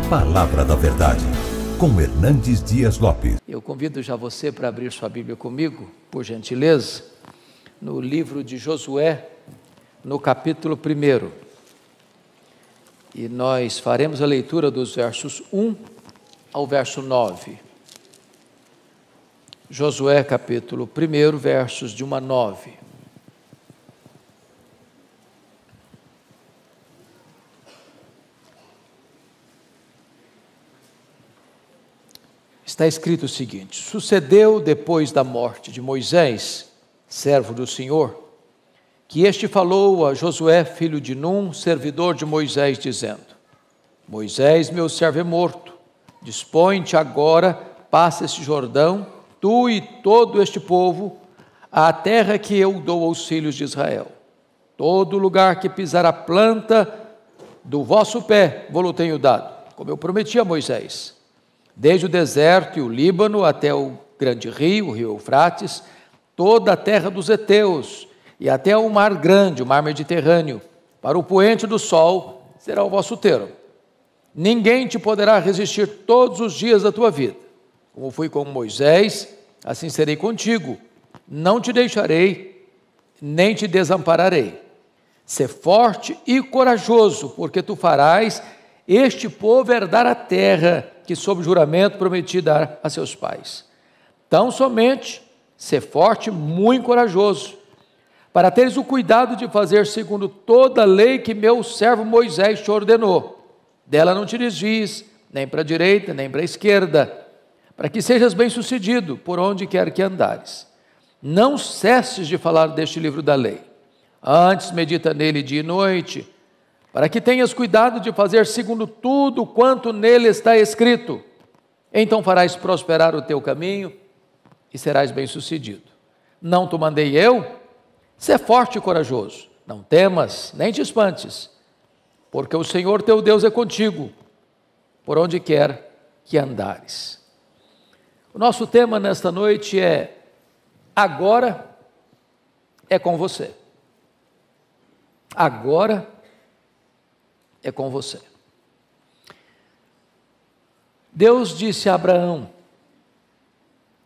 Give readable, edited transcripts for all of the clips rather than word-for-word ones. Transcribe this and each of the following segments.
Palavra da Verdade, com Hernandes Dias Lopes. Eu convido já você para abrir sua Bíblia comigo, por gentileza, no livro de Josué, no capítulo 1. E nós faremos a leitura dos versos 1 ao verso 9. Josué, capítulo 1, versos de 1 a 9. Está escrito o seguinte: sucedeu depois da morte de Moisés, servo do Senhor, que este falou a Josué, filho de Num, servidor de Moisés, dizendo: Moisés, meu servo, é morto. Dispõe-te agora, passa este Jordão, tu e todo este povo, à terra que eu dou aos filhos de Israel. Todo lugar que pisar a planta do vosso pé, vou-lo tenho dado, como eu prometi a Moisés. Desde o deserto e o Líbano até o grande rio, o rio Eufrates, toda a terra dos heteus, e até o mar grande, o mar Mediterrâneo, para o poente do sol, será o vosso termo. Ninguém te poderá resistir todos os dias da tua vida. Como fui com Moisés, assim serei contigo. Não te deixarei, nem te desampararei. Sê forte e corajoso, porque tu farás este povo herdar a terra que sob juramento prometi dar a seus pais. Tão somente sê forte e muito corajoso, para teres o cuidado de fazer segundo toda a lei que meu servo Moisés te ordenou. Dela não te desvies, nem para a direita, nem para a esquerda, para que sejas bem-sucedido por onde quer que andares. Não cesses de falar deste livro da lei. Antes medita nele dia e noite, para que tenhas cuidado de fazer segundo tudo quanto nele está escrito. Então farás prosperar o teu caminho e serás bem-sucedido. Não te mandei eu? Sê forte e corajoso. Não temas, nem te espantes, porque o Senhor teu Deus é contigo, por onde quer que andares. O nosso tema nesta noite é: agora é com você. Agora é com você. Deus disse a Abraão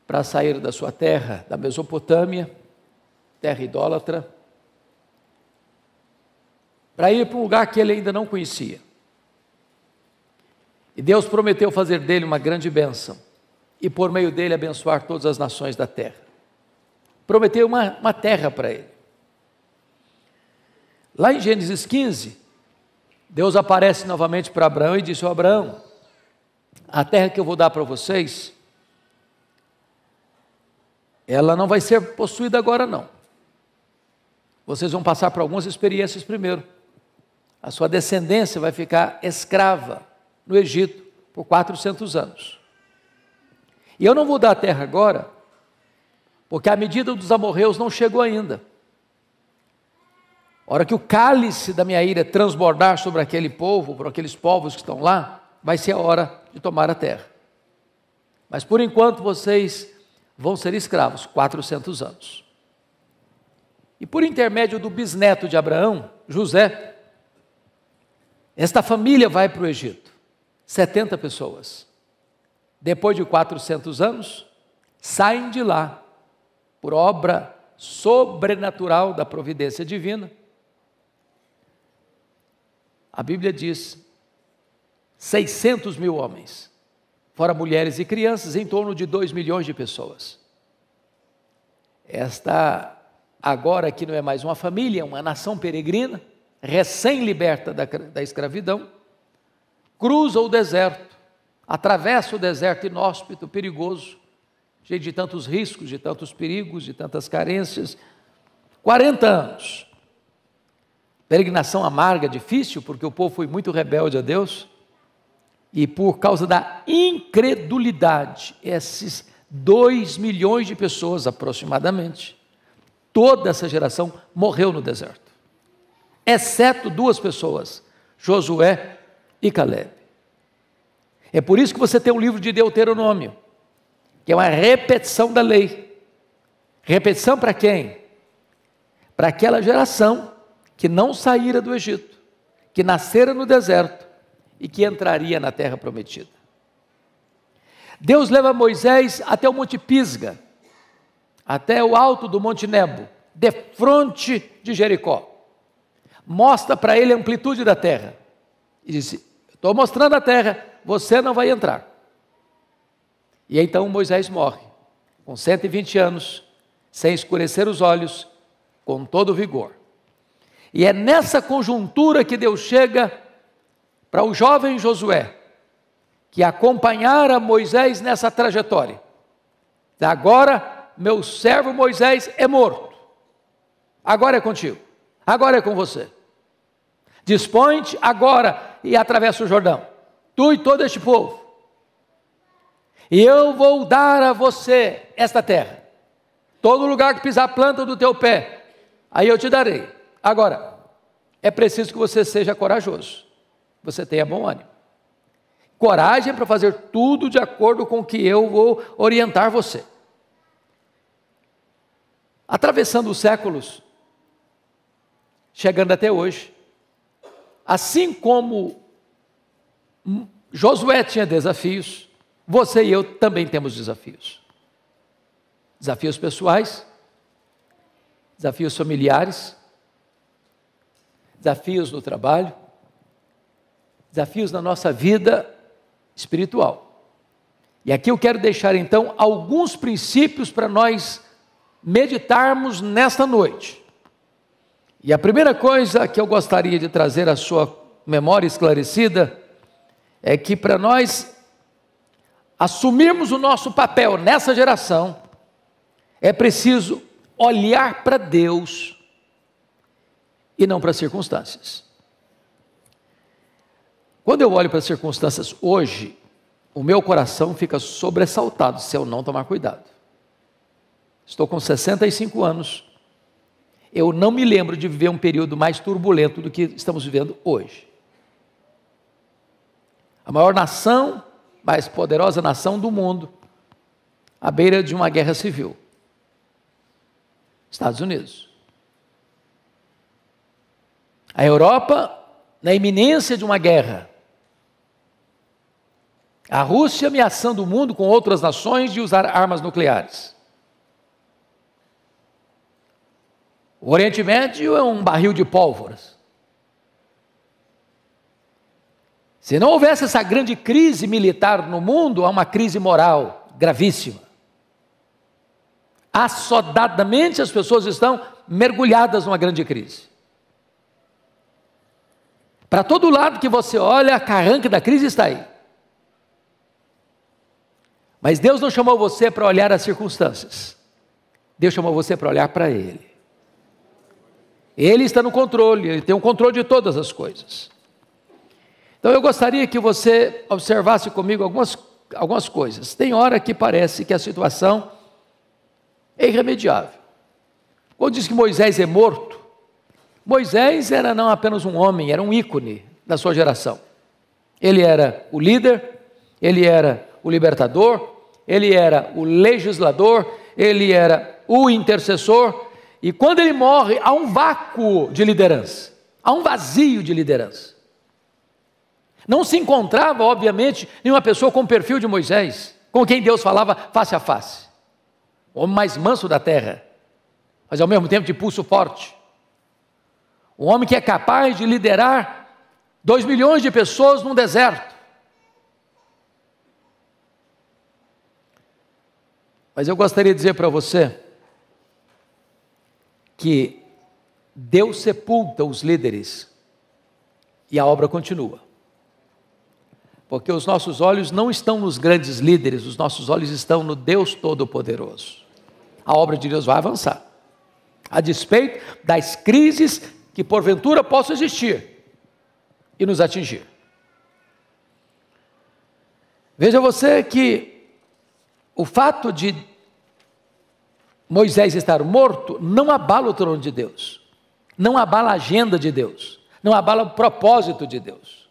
para sair da sua terra, da Mesopotâmia, terra idólatra, para ir para um lugar que ele ainda não conhecia. E Deus prometeu fazer dele uma grande bênção, e por meio dele abençoar todas as nações da terra. Prometeu uma terra para ele. Lá em Gênesis 15, Deus aparece novamente para Abraão e disse: Abraão, a terra que eu vou dar para vocês, ela não vai ser possuída agora não. Vocês vão passar por algumas experiências primeiro. A sua descendência vai ficar escrava no Egito por 400 anos. E eu não vou dar a terra agora, porque a medida dos amorreus não chegou ainda. A hora que o cálice da minha ira transbordar sobre aquele povo, por aqueles povos que estão lá, vai ser a hora de tomar a terra. Mas por enquanto vocês vão ser escravos, 400 anos. E por intermédio do bisneto de Abraão, José, esta família vai para o Egito, 70 pessoas. Depois de 400 anos, saem de lá, por obra sobrenatural da providência divina. A Bíblia diz 600 mil homens, fora mulheres e crianças, em torno de 2 milhões de pessoas. Esta agora aqui não é mais uma família, é uma nação peregrina, recém-liberta da escravidão, cruza o deserto, atravessa o deserto inóspito, perigoso, cheio de tantos riscos, de tantos perigos, de tantas carências. 40 anos. Peregrinação amarga, difícil, porque o povo foi muito rebelde a Deus, e por causa da incredulidade, esses 2 milhões de pessoas aproximadamente, toda essa geração morreu no deserto, exceto 2 pessoas, Josué e Caleb. É por isso que você tem o livro de Deuteronômio, que é uma repetição da lei. Repetição para quem? Para aquela geração que não saíra do Egito, que nascera no deserto e que entraria na terra prometida. Deus leva Moisés até o Monte Pisga, até o alto do Monte Nebo, defronte de Jericó. Mostra para ele a amplitude da terra. E disse: estou mostrando a terra, você não vai entrar. E então Moisés morre, com 120 anos, sem escurecer os olhos, com todo vigor. E é nessa conjuntura que Deus chega para o jovem Josué, que acompanhara Moisés nessa trajetória. Agora, meu servo Moisés é morto. Agora é contigo. Agora é com você. Dispõe-te agora e atravessa o Jordão. Tu e todo este povo. E eu vou dar a você esta terra. Todo lugar que pisar a planta do teu pé, aí eu te darei. Agora, é preciso que você seja corajoso. Você tenha bom ânimo. Coragem para fazer tudo de acordo com o que eu vou orientar você. Atravessando os séculos, chegando até hoje, assim como Josué tinha desafios, você e eu também temos desafios. Desafios pessoais, desafios familiares, desafios no trabalho, desafios na nossa vida espiritual. E aqui eu quero deixar então alguns princípios para nós meditarmos nesta noite. E a primeira coisa que eu gostaria de trazer à sua memória esclarecida é que para nós assumirmos o nosso papel nessa geração, é preciso olhar para Deus e não para as circunstâncias. Quando eu olho para as circunstâncias hoje, o meu coração fica sobressaltado se eu não tomar cuidado. Estou com 65 anos, eu não me lembro de viver um período mais turbulento do que estamos vivendo hoje. A maior nação, mais poderosa nação do mundo, à beira de uma guerra civil. Estados Unidos. A Europa, na iminência de uma guerra. A Rússia ameaçando o mundo com outras nações de usar armas nucleares. O Oriente Médio é um barril de pólvoras. Se não houvesse essa grande crise militar no mundo, há uma crise moral gravíssima. Assodadamente as pessoas estão mergulhadas numa grande crise. Para todo lado que você olha, a carranca da crise está aí. Mas Deus não chamou você para olhar as circunstâncias. Deus chamou você para olhar para Ele. Ele está no controle, Ele tem o controle de todas as coisas. Então eu gostaria que você observasse comigo algumas coisas. Tem hora que parece que a situação é irremediável. Quando diz que Moisés é morto, Moisés era não apenas um homem, era um ícone da sua geração. Ele era o líder, ele era o libertador, ele era o legislador, ele era o intercessor, e quando ele morre, há um vácuo de liderança, há um vazio de liderança. Não se encontrava, obviamente, nenhuma pessoa com o perfil de Moisés, com quem Deus falava face a face. O homem mais manso da terra, mas ao mesmo tempo de pulso forte. Um homem que é capaz de liderar 2 milhões de pessoas num deserto. Mas eu gostaria de dizer para você que Deus sepulta os líderes e a obra continua. Porque os nossos olhos não estão nos grandes líderes, os nossos olhos estão no Deus Todo-Poderoso. A obra de Deus vai avançar, a despeito das crises que porventura possam existir e nos atingir. Veja você que o fato de Moisés estar morto não abala o trono de Deus, não abala a agenda de Deus, não abala o propósito de Deus.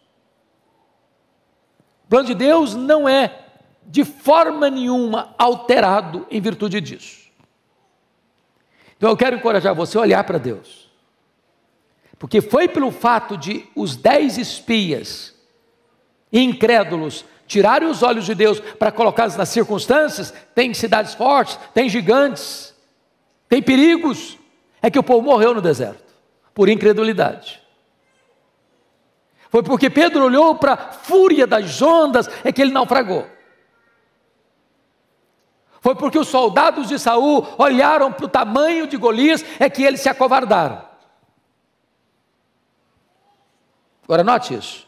O plano de Deus não é de forma nenhuma alterado em virtude disso. Então eu quero encorajar você a olhar para Deus, porque foi pelo fato de os 10 espias incrédulos tirarem os olhos de Deus para colocá-los nas circunstâncias, tem cidades fortes, tem gigantes, tem perigos, é que o povo morreu no deserto, por incredulidade. Foi porque Pedro olhou para a fúria das ondas, é que ele naufragou. Foi porque os soldados de Saul olharam para o tamanho de Golias, é que eles se acovardaram. Agora note isso.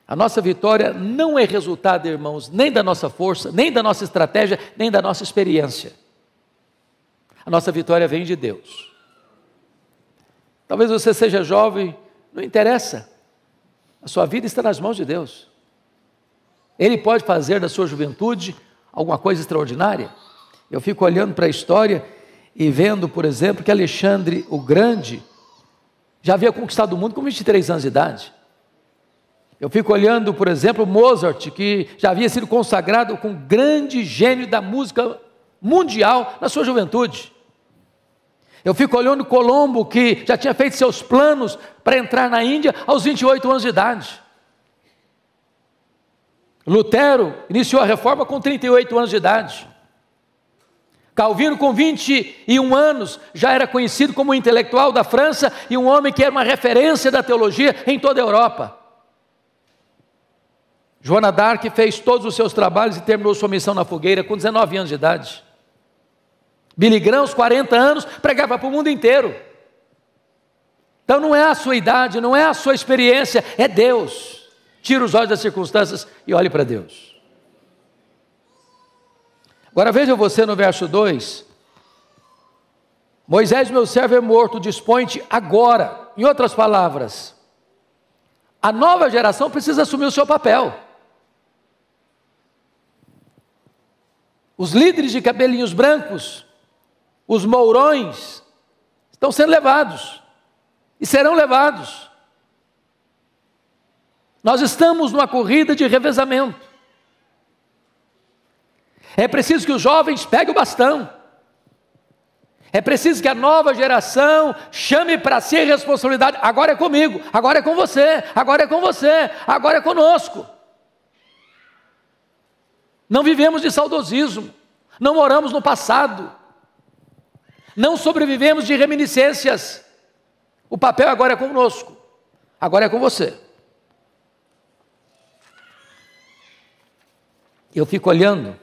A nossa vitória não é resultado, irmãos, nem da nossa força, nem da nossa estratégia, nem da nossa experiência. A nossa vitória vem de Deus. Talvez você seja jovem, não interessa. A sua vida está nas mãos de Deus. Ele pode fazer da sua juventude alguma coisa extraordinária. Eu fico olhando para a história e vendo, por exemplo, que Alexandre o Grande já havia conquistado o mundo com 23 anos de idade. Eu fico olhando, por exemplo, Mozart, que já havia sido consagrado com um grande gênio da música mundial na sua juventude. Eu fico olhando Colombo, que já tinha feito seus planos para entrar na Índia aos 28 anos de idade. Lutero iniciou a reforma com 38 anos de idade. Calvino, com 21 anos, já era conhecido como um intelectual da França e um homem que era uma referência da teologia em toda a Europa. Joana d'Arc fez todos os seus trabalhos e terminou sua missão na fogueira com 19 anos de idade. Billy Graham, aos 40 anos, pregava para o mundo inteiro. Então não é a sua idade, não é a sua experiência, é Deus. Tira os olhos das circunstâncias e olhe para Deus. Agora veja você no verso 2. Moisés, meu servo, é morto, dispõe-te agora. Em outras palavras, a nova geração precisa assumir o seu papel. Os líderes de cabelinhos brancos, os mourões, estão sendo levados e serão levados. Nós estamos numa corrida de revezamento. É preciso que os jovens peguem o bastão. É preciso que a nova geração chame para si a responsabilidade. Agora é comigo, agora é com você, agora é com você, agora é conosco. Não vivemos de saudosismo, não moramos no passado, não sobrevivemos de reminiscências. O papel agora é conosco, agora é com você. Eu fico olhando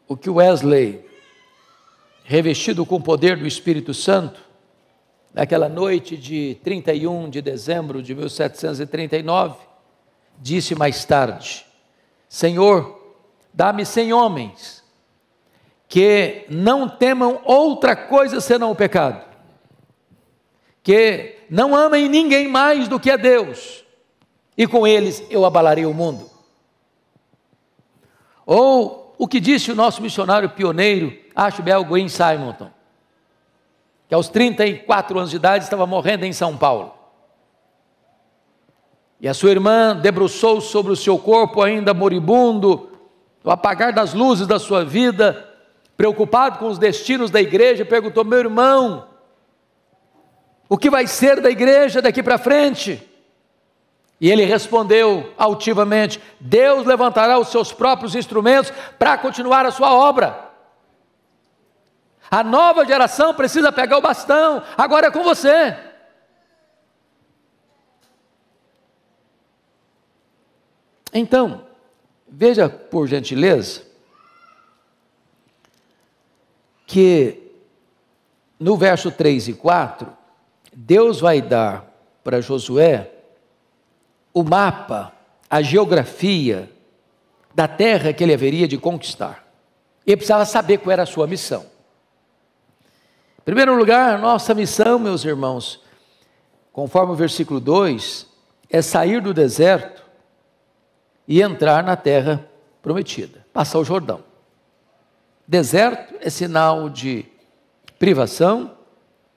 o que Wesley, revestido com o poder do Espírito Santo, naquela noite de 31 de dezembro de 1739, disse mais tarde: Senhor, dá-me 100 homens que não temam outra coisa senão o pecado, que não amem ninguém mais do que a Deus, e com eles eu abalarei o mundo. Ou o que disse o nosso missionário pioneiro, Ashbel Green Simonton, que aos 34 anos de idade estava morrendo em São Paulo. E a sua irmã debruçou sobre o seu corpo ainda moribundo, no apagar das luzes da sua vida, preocupado com os destinos da igreja, perguntou: meu irmão, o que vai ser da igreja daqui para frente? E ele respondeu altivamente: Deus levantará os seus próprios instrumentos para continuar a sua obra. A nova geração precisa pegar o bastão, agora é com você. Então, veja por gentileza, que no verso 3 e 4, Deus vai dar para Josué o mapa, a geografia da terra que ele haveria de conquistar. Ele precisava saber qual era a sua missão. Em primeiro lugar, nossa missão, meus irmãos, conforme o versículo 2, é sair do deserto e entrar na terra prometida, passar o Jordão. Deserto é sinal de privação,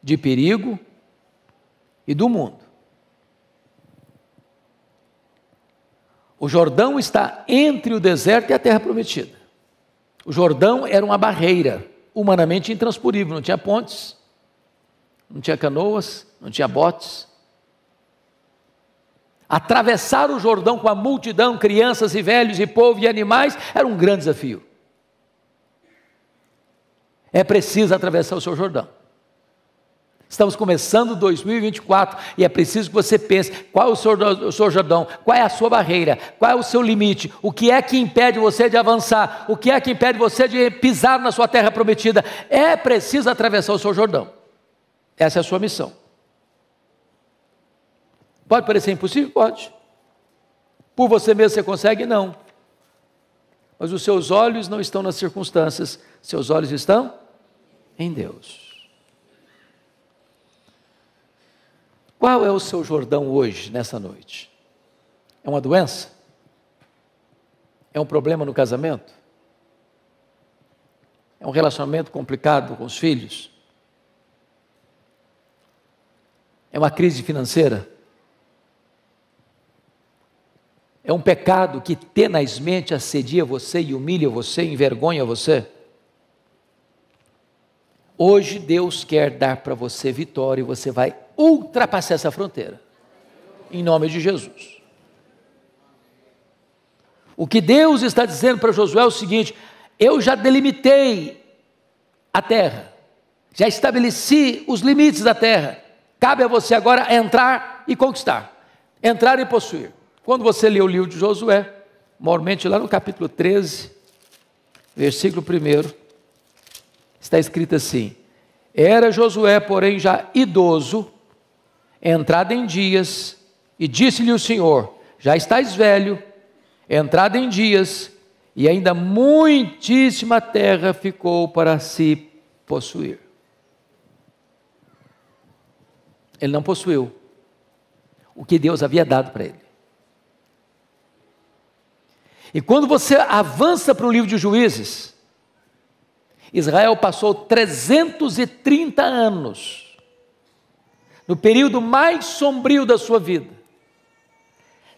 de perigo e do mundo. O Jordão está entre o deserto e a terra prometida. O Jordão era uma barreira humanamente intransponível, não tinha pontes, não tinha canoas, não tinha botes. Atravessar o Jordão com a multidão, crianças e velhos e povo e animais, era um grande desafio. É preciso atravessar o seu Jordão. Estamos começando 2024 e é preciso que você pense qual é o seu Jordão, qual é a sua barreira, qual é o seu limite, o que é que impede você de avançar, o que é que impede você de pisar na sua terra prometida. É preciso atravessar o seu Jordão. Essa é a sua missão. Pode parecer impossível? Pode. Por você mesmo você consegue? Não. Mas os seus olhos não estão nas circunstâncias, seus olhos estão em Deus. Qual é o seu Jordão hoje, nessa noite? É uma doença? É um problema no casamento? É um relacionamento complicado com os filhos? É uma crise financeira? É um pecado que tenazmente assedia você e humilha você, envergonha você? Hoje Deus quer dar para você vitória e você vai ultrapassar essa fronteira, em nome de Jesus. O que Deus está dizendo para Josué é o seguinte: eu já delimitei a terra, já estabeleci os limites da terra, cabe a você agora entrar e conquistar, entrar e possuir. Quando você lê o livro de Josué, normalmente lá no capítulo 13, versículo 1, está escrito assim: era Josué, porém, já idoso, entrado em dias, e disse-lhe o Senhor: já estás velho, entrado em dias, e ainda muitíssima terra ficou para se possuir. Ele não possuiu o que Deus havia dado para ele. E quando você avança para o livro de Juízes, Israel passou 330 anos, no período mais sombrio da sua vida,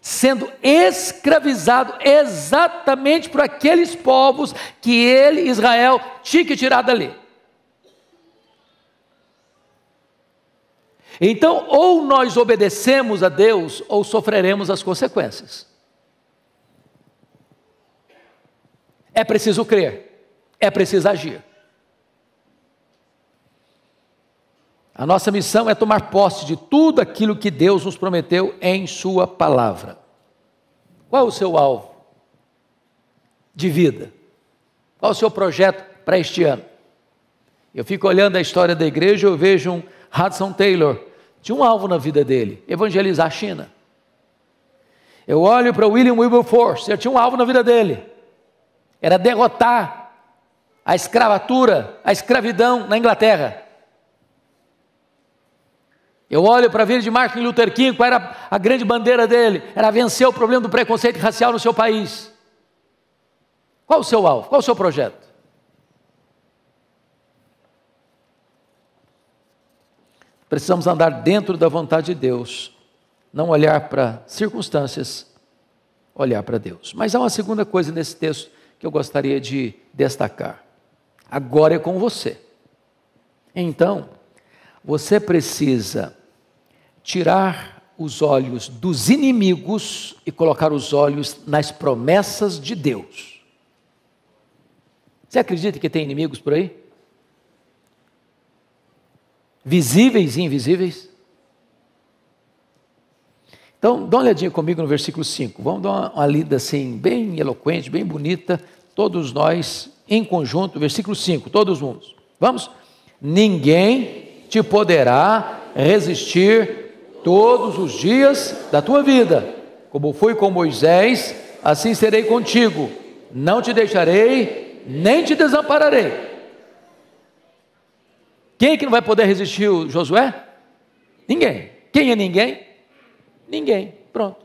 sendo escravizado exatamente por aqueles povos que ele, Israel, tinha que tirar dali. Então, ou nós obedecemos a Deus, ou sofreremos as consequências. É preciso crer, é preciso agir. A nossa missão é tomar posse de tudo aquilo que Deus nos prometeu em sua palavra. Qual é o seu alvo de vida? Qual é o seu projeto para este ano? Eu fico olhando a história da igreja, eu vejo um Hudson Taylor, tinha um alvo na vida dele: evangelizar a China. Eu olho para William Wilberforce, ele tinha um alvo na vida dele, era derrotar a escravatura, a escravidão na Inglaterra. Eu olho para a vida de Martin Luther King, qual era a grande bandeira dele? Era vencer o problema do preconceito racial no seu país. Qual o seu alvo? Qual o seu projeto? Precisamos andar dentro da vontade de Deus, não olhar para circunstâncias, olhar para Deus. Mas há uma segunda coisa nesse texto que eu gostaria de destacar. Agora é com você. Então, você precisa tirar os olhos dos inimigos e colocar os olhos nas promessas de Deus. Você acredita que tem inimigos por aí? Visíveis e invisíveis? Então, dá uma olhadinha comigo no versículo 5. Vamos dar uma lida assim, bem eloquente, bem bonita, todos nós em conjunto. Versículo 5, todos juntos. Vamos? Ninguém te poderá resistir todos os dias da tua vida. Como fui com Moisés, assim serei contigo. Não te deixarei, nem te desampararei. Quem é que não vai poder resistir o Josué? Ninguém. Quem é ninguém? Ninguém. Pronto.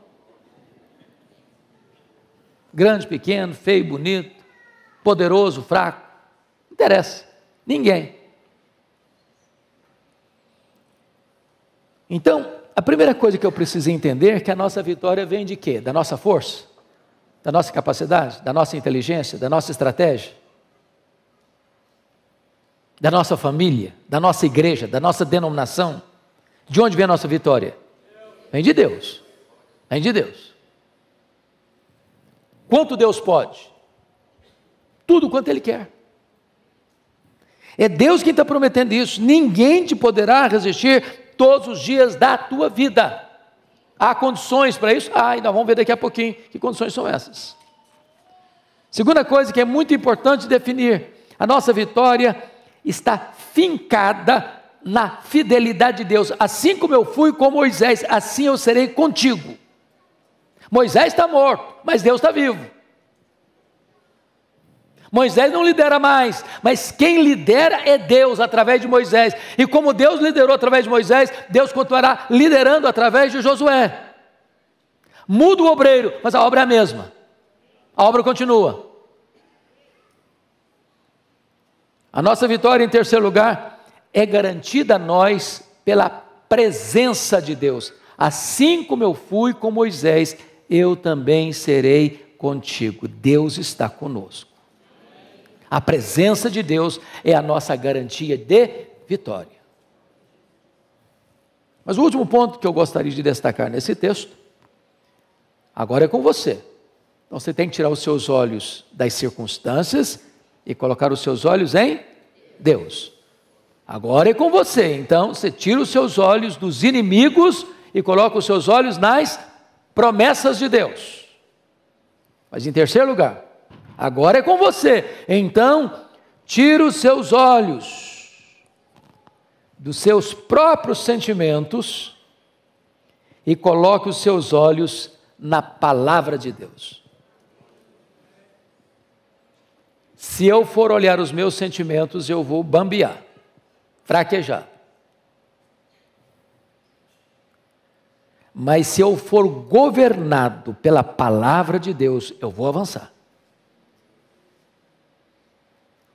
Grande, pequeno, feio, bonito, poderoso, fraco, não interessa. Ninguém. Então, a primeira coisa que eu preciso entender é que a nossa vitória vem de quê? Da nossa força? Da nossa capacidade? Da nossa inteligência? Da nossa estratégia? Da nossa família? Da nossa igreja? Da nossa denominação? De onde vem a nossa vitória? Vem de Deus. Vem de Deus. Quanto Deus pode? Tudo quanto Ele quer. É Deus quem está prometendo isso. Ninguém te poderá resistir todos os dias da tua vida. Há condições para isso? E nós vamos ver daqui a pouquinho que condições são essas. Segunda coisa que é muito importante definir: a nossa vitória está fincada na fidelidade de Deus. Assim como eu fui com Moisés, assim eu serei contigo. Moisés está morto, mas Deus está vivo. Moisés não lidera mais, mas quem lidera é Deus através de Moisés. E como Deus liderou através de Moisés, Deus continuará liderando através de Josué. Muda o obreiro, mas a obra é a mesma. A obra continua. A nossa vitória, em terceiro lugar, é garantida a nós pela presença de Deus. Assim como eu fui com Moisés, eu também serei contigo. Deus está conosco. A presença de Deus é a nossa garantia de vitória. Mas o último ponto que eu gostaria de destacar nesse texto, agora é com você. Então você tem que tirar os seus olhos das circunstâncias e colocar os seus olhos em Deus. Agora é com você. Então você tira os seus olhos dos inimigos e coloca os seus olhos nas promessas de Deus. Mas em terceiro lugar, agora é com você. Então, tira os seus olhos dos seus próprios sentimentos e coloque os seus olhos na palavra de Deus. Se eu for olhar os meus sentimentos, eu vou bambear, fraquejar. Mas se eu for governado pela palavra de Deus, eu vou avançar.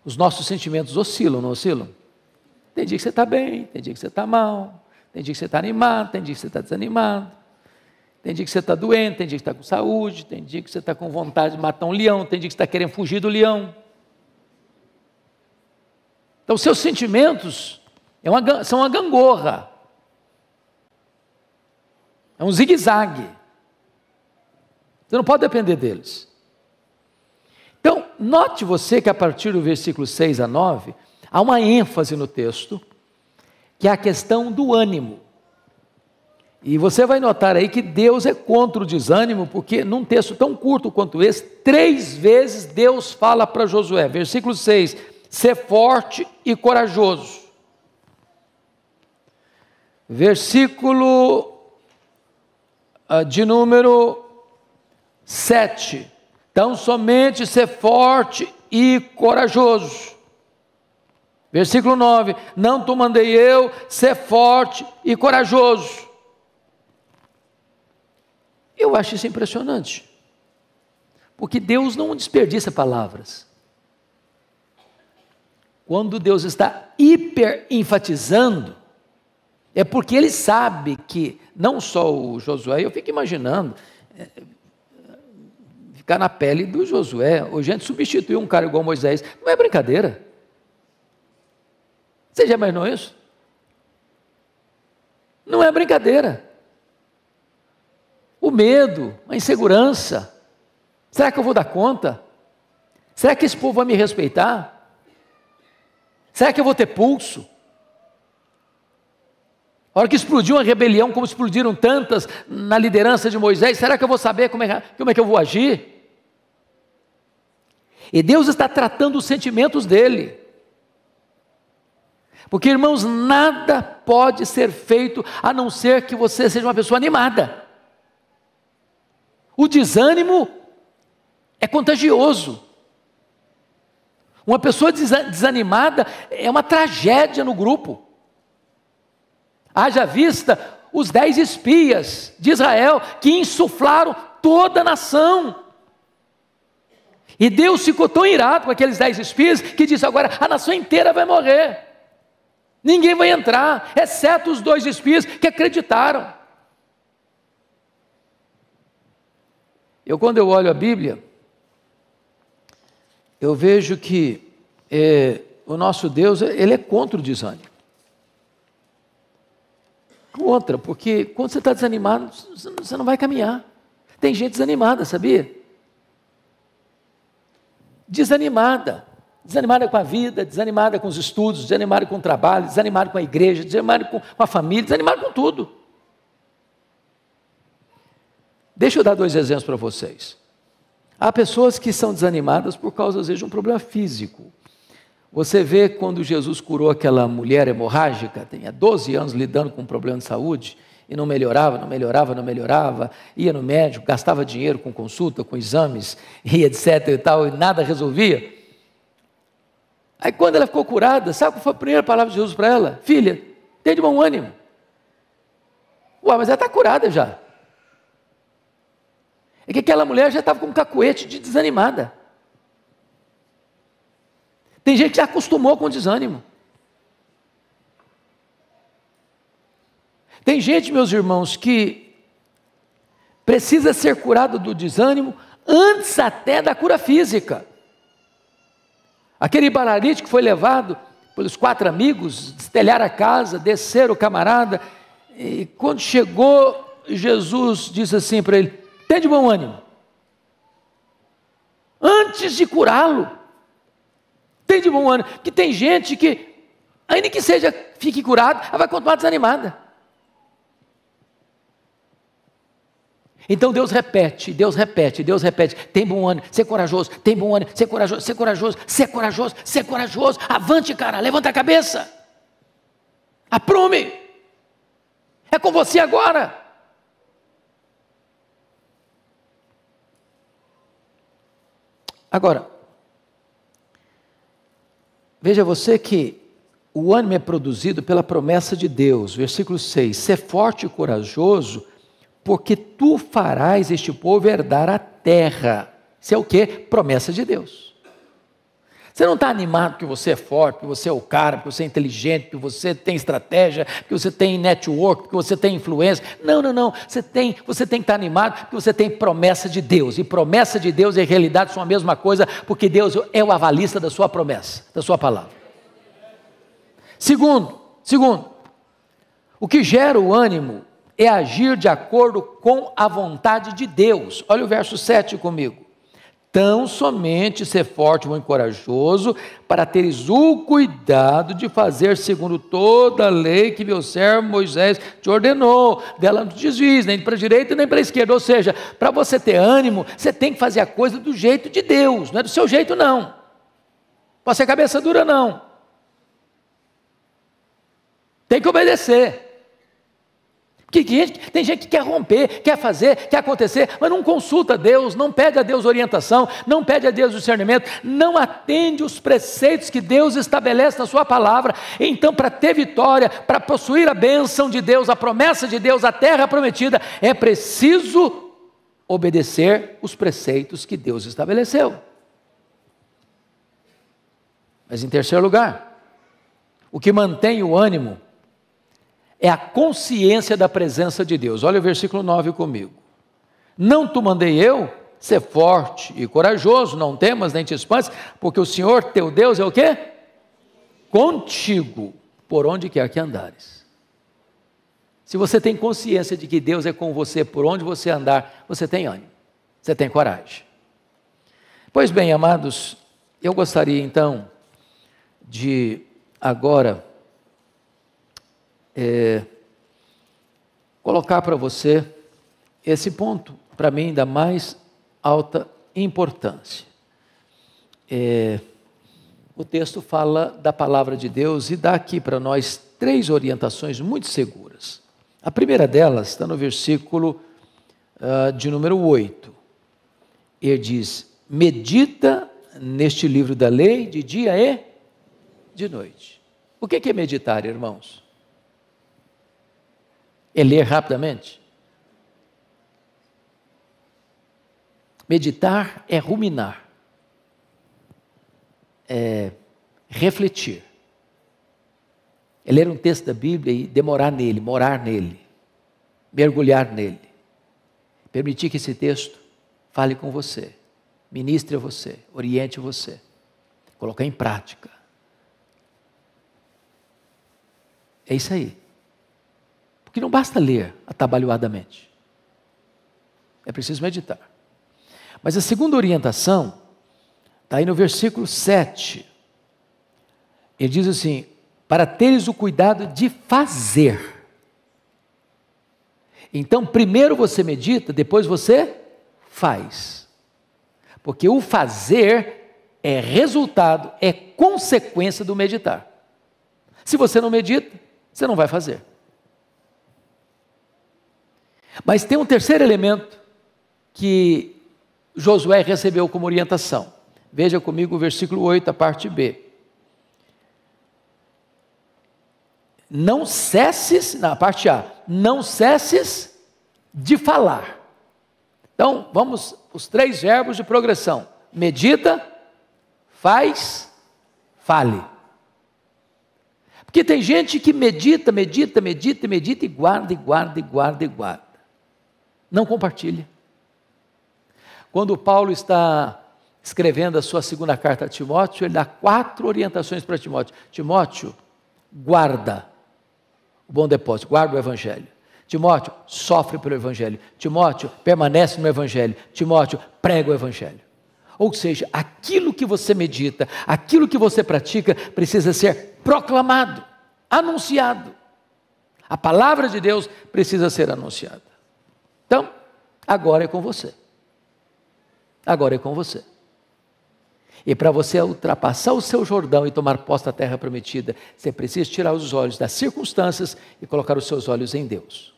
Os nossos sentimentos oscilam, não oscilam? Tem dia que você está bem, tem dia que você está mal, tem dia que você está animado, tem dia que você está desanimado, tem dia que você está doente, tem dia que está com saúde, tem dia que você está com vontade de matar um leão, tem dia que você está querendo fugir do leão. Então, seus sentimentos são uma gangorra, é um zigue-zague. Você não pode depender deles. Então, note você que a partir do versículo 6 a 9, há uma ênfase no texto, que é a questão do ânimo. E você vai notar aí que Deus é contra o desânimo, porque num texto tão curto quanto esse, 3 vezes Deus fala para Josué. Versículo 6, ser forte e corajoso. Versículo de número 7, tão somente ser forte e corajoso. Versículo 9, não te mandei eu ser forte e corajoso. Eu acho isso impressionante, porque Deus não desperdiça palavras. Quando Deus está hiper enfatizando, é porque Ele sabe que, não só o Josué, eu fico imaginando, ficar na pele do Josué, ou gente substituir um cara igual Moisés, não é brincadeira. Você já imaginou isso? Não é brincadeira. O medo, a insegurança, será que eu vou dar conta? Será que esse povo vai me respeitar? Será que eu vou ter pulso? A hora que explodiu uma rebelião, como explodiram tantas na liderança de Moisés, será que eu vou saber como é que eu vou agir? E Deus está tratando os sentimentos dele. Porque, irmãos, nada pode ser feito a não ser que você seja uma pessoa animada. O desânimo é contagioso. Uma pessoa desanimada é uma tragédia no grupo. Haja vista os 10 espias de Israel que insuflaram toda a nação. E Deus ficou tão irado com aqueles 10 espias que disse: agora a nação inteira vai morrer. Ninguém vai entrar, exceto os 2 espias que acreditaram. Quando eu olho a Bíblia, eu vejo que o nosso Deus, Ele é contra o desânimo. Contra, porque quando você está desanimado, você não vai caminhar. Tem gente desanimada, sabia? Desanimada com a vida, desanimada com os estudos, desanimada com o trabalho, desanimada com a igreja, desanimada com a família, desanimada com tudo. Deixa eu dar 2 exemplos para vocês. Há pessoas que são desanimadas por causa, às vezes, de um problema físico. Você vê quando Jesus curou aquela mulher hemorrágica, tinha 12 anos lidando com um problema de saúde, e não melhorava, ia no médico, gastava dinheiro com consulta, com exames, e etc e tal, e nada resolvia. Aí quando ela ficou curada, sabe qual foi a primeira palavra de Jesus para ela? Filha, tem de bom ânimo. Ué, mas ela está curada já. É que aquela mulher já estava com um cacuete de desanimada. Tem gente que já acostumou com o desânimo. Tem gente, meus irmãos, que precisa ser curado do desânimo antes até da cura física. Aquele paralítico foi levado pelos 4 amigos, destelharam a casa, desceram o camarada, e quando chegou, Jesus disse assim para ele: tem de bom ânimo. Antes de curá-lo, tem de bom ânimo. Porque tem gente que, ainda que fique curado, ela vai continuar desanimada. Então Deus repete, tem bom ânimo, ser corajoso, tem bom ânimo, ser corajoso, avante, cara, levanta a cabeça, aprume, é com você agora. Agora, veja você que o ânimo é produzido pela promessa de Deus, versículo 6, ser forte e corajoso, porque tu farás este povo herdar a terra. Isso é o quê? Promessa de Deus. Você não está animado porque você é forte, porque você é o cara, porque você é inteligente, porque você tem estratégia, porque você tem network, porque você tem influência. Não. Você tem que estar animado porque você tem promessa de Deus. E promessa de Deus e realidade são a mesma coisa, porque Deus é o avalista da sua promessa, da sua palavra. Segundo, o que gera o ânimo é agir de acordo com a vontade de Deus. Olha o verso 7 comigo. Tão somente ser forte e corajoso, para teres o cuidado de fazer segundo toda a lei que meu servo Moisés te ordenou. Dela não te desvies, nem para a direita nem para a esquerda. Ou seja, para você ter ânimo, você tem que fazer a coisa do jeito de Deus, não é do seu jeito não. Pode ser cabeça dura não. Tem que obedecer. Tem gente que quer romper, quer fazer, quer acontecer, mas não consulta Deus, não pede a Deus orientação, não pede a Deus discernimento, não atende os preceitos que Deus estabelece na sua palavra. Então, para ter vitória, para possuir a bênção de Deus, a promessa de Deus, a terra prometida, é preciso obedecer os preceitos que Deus estabeleceu. Mas em terceiro lugar, o que mantém o ânimo é a consciência da presença de Deus. Olha o versículo 9 comigo. Não te mandei eu, ser forte e corajoso, não temas nem te espantes, porque o Senhor teu Deus é o quê? Contigo, por onde quer que andares. Se você tem consciência de que Deus é com você, por onde você andar, você tem ânimo, você tem coragem. Pois bem, amados, eu gostaria então de agora colocar para você esse ponto, para mim, da mais alta importância. O texto fala da palavra de Deus e dá aqui para nós 3 orientações muito seguras. A primeira delas está no versículo de número 8. Ele diz: medita neste livro da lei de dia e de noite. O que é meditar, irmãos? É ler rapidamente? Meditar é ruminar, é refletir, é ler um texto da Bíblia e demorar nele, morar nele, mergulhar nele, permitir que esse texto fale com você, ministre a você, oriente você, colocar em prática. É isso aí. Porque não basta ler atabalhoadamente. É preciso meditar. Mas a segunda orientação está aí no versículo 7. Ele diz assim: para teres o cuidado de fazer. Então, primeiro você medita, depois você faz. Porque o fazer é resultado, é consequência do meditar. Se você não medita, você não vai fazer. Mas tem um terceiro elemento que Josué recebeu como orientação. Veja comigo o versículo 8, a parte B. Não cesses, na parte A, não cesses de falar. Então, vamos, os 3 verbos de progressão. Medita, faz, fale. Porque tem gente que medita e guarda. Não compartilha. Quando Paulo está escrevendo a sua segunda carta a Timóteo, ele dá 4 orientações para Timóteo. Timóteo, guarda o bom depósito, guarda o Evangelho. Timóteo, sofre pelo Evangelho. Timóteo, permanece no Evangelho. Timóteo, prega o Evangelho. Ou seja, aquilo que você medita, aquilo que você pratica, precisa ser proclamado, anunciado. A palavra de Deus precisa ser anunciada. Então, agora é com você. Agora é com você. E para você ultrapassar o seu Jordão e tomar posse da terra prometida, você precisa tirar os olhos das circunstâncias e colocar os seus olhos em Deus.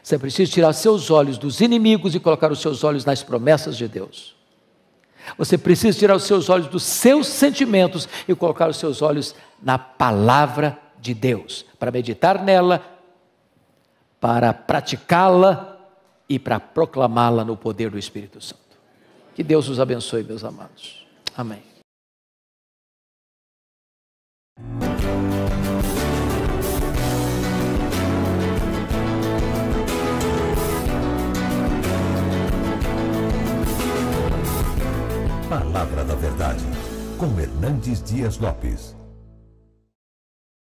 Você precisa tirar os seus olhos dos inimigos e colocar os seus olhos nas promessas de Deus. Você precisa tirar os seus olhos dos seus sentimentos e colocar os seus olhos na palavra de Deus, para meditar nela, para praticá-la e para proclamá-la no poder do Espírito Santo. Que Deus os abençoe, meus amados. Amém. Palavra da Verdade, com Hernandes Dias Lopes.